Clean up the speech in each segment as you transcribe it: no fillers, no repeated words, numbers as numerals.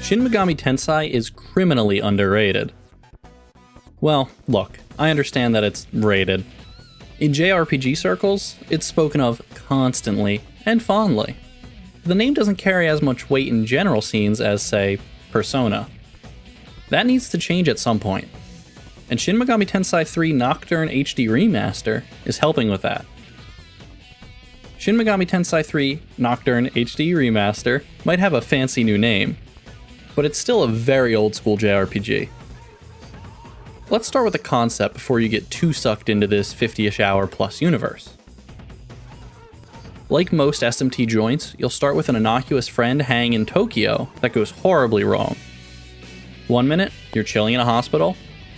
Shin Megami Tensei is criminally underrated. Well, look, I understand that it's rated. In JRPG circles, it's spoken of constantly and fondly. The name doesn't carry as much weight in general scenes as, say, Persona. That needs to change at some point, and Shin Megami Tensei 3 Nocturne HD Remaster is helping with that. Shin Megami Tensei 3 Nocturne HD Remaster might have a fancy new name, but it's still a very old school JRPG. Let's start with the concept before you get too sucked into this 50-ish hour plus universe. Like most SMT joints, you'll start with an innocuous friend hanging in Tokyo that goes horribly wrong. One minute, you're chilling in a hospital.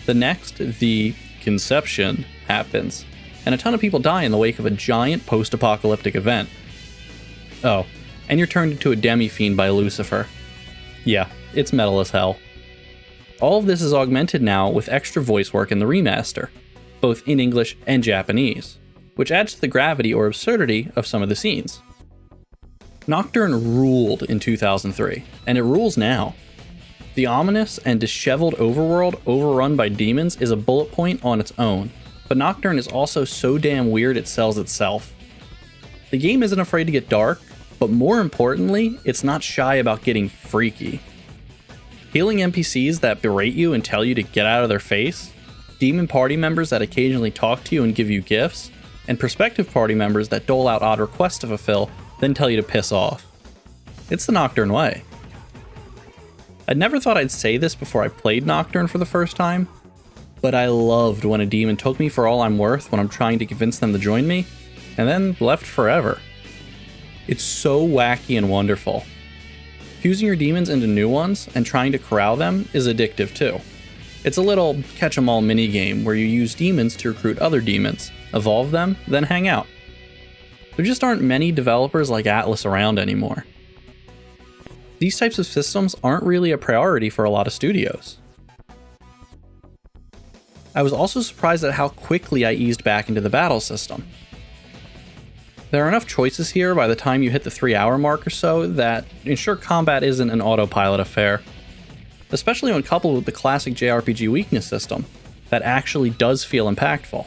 The next, the conception happens, and a ton of people die in the wake of a giant post-apocalyptic event. Oh, and you're turned into a demi-fiend by Lucifer. Yeah, it's metal as hell. All of this is augmented now with extra voice work in the remaster, both in English and Japanese, which adds to the gravity or absurdity of some of the scenes. Nocturne ruled in 2003, and it rules now. The ominous and disheveled overworld overrun by demons is a bullet point on its own, but Nocturne is also so damn weird it sells itself. The game isn't afraid to get dark, but more importantly, it's not shy about getting freaky. Healing NPCs that berate you and tell you to get out of their face, demon party members that occasionally talk to you and give you gifts, and prospective party members that dole out odd requests to fulfill, then tell you to piss off. It's the Nocturne way. I'd never thought I'd say this before I played Nocturne for the first time, but I loved when a demon took me for all I'm worth when I'm trying to convince them to join me, and then left forever. It's so wacky and wonderful. Fusing your demons into new ones and trying to corral them is addictive too. It's a little catch-em-all minigame where you use demons to recruit other demons, evolve them, then hang out. There just aren't many developers like Atlus around anymore. These types of systems aren't really a priority for a lot of studios. I was also surprised at how quickly I eased back into the battle system. There are enough choices here by the time you hit the 3-hour mark or so that ensure combat isn't an autopilot affair, especially when coupled with the classic JRPG weakness system that actually does feel impactful.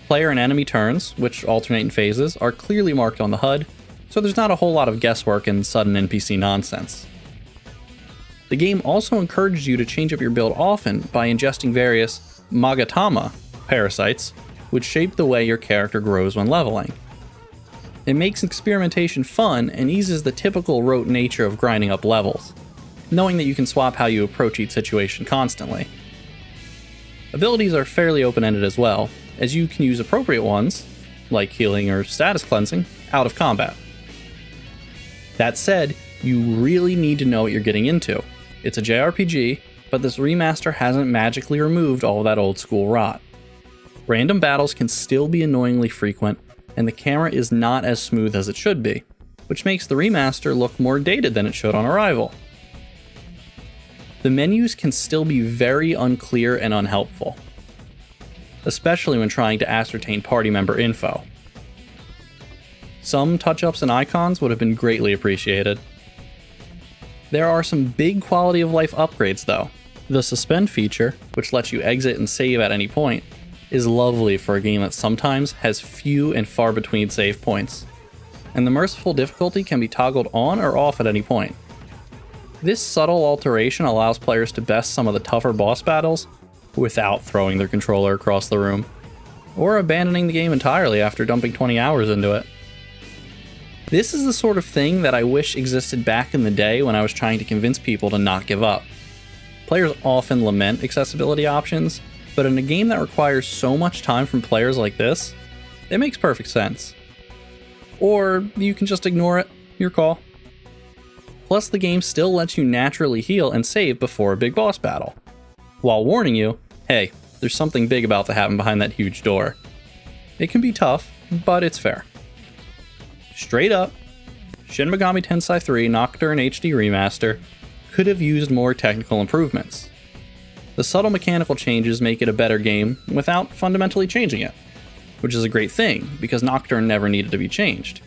Player and enemy turns, which alternate in phases, are clearly marked on the HUD, so there's not a whole lot of guesswork and sudden NPC nonsense. The game also encourages you to change up your build often by ingesting various Magatama parasites, which shape the way your character grows when leveling. It makes experimentation fun and eases the typical rote nature of grinding up levels, knowing that you can swap how you approach each situation constantly. Abilities are fairly open-ended as well, as you can use appropriate ones, like healing or status cleansing, out of combat. That said, you really need to know what you're getting into. It's a JRPG, but this remaster hasn't magically removed all of that old school rot. Random battles can still be annoyingly frequent, and the camera is not as smooth as it should be, which makes the remaster look more dated than it should on arrival. The menus can still be very unclear and unhelpful, especially when trying to ascertain party member info. Some touch-ups and icons would have been greatly appreciated. There are some big quality of life upgrades though. The suspend feature, which lets you exit and save at any point, is lovely for a game that sometimes has few and far between save points, and the Merciful Difficulty can be toggled on or off at any point. This subtle alteration allows players to best some of the tougher boss battles without throwing their controller across the room, or abandoning the game entirely after dumping 20 hours into it. This is the sort of thing that I wish existed back in the day when I was trying to convince people to not give up. Players often lament accessibility options, but in a game that requires so much time from players like this, it makes perfect sense. Or you can just ignore it, your call. Plus, the game still lets you naturally heal and save before a big boss battle, while warning you, hey, there's something big about to happen behind that huge door. It can be tough, but it's fair. Straight up, Shin Megami Tensei 3 Nocturne HD Remaster could have used more technical improvements. The subtle mechanical changes make it a better game without fundamentally changing it, which is a great thing because Nocturne never needed to be changed.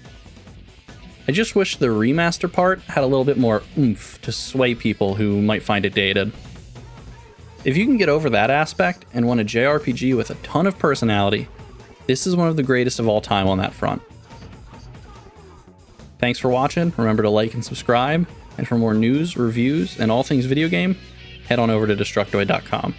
I just wish the remaster part had a little bit more oomph to sway people who might find it dated. If you can get over that aspect and want a JRPG with a ton of personality, this is one of the greatest of all time on that front. Thanks for watching, remember to like and subscribe, and for more news, reviews, and all things video game, head on over to Destructoid.com.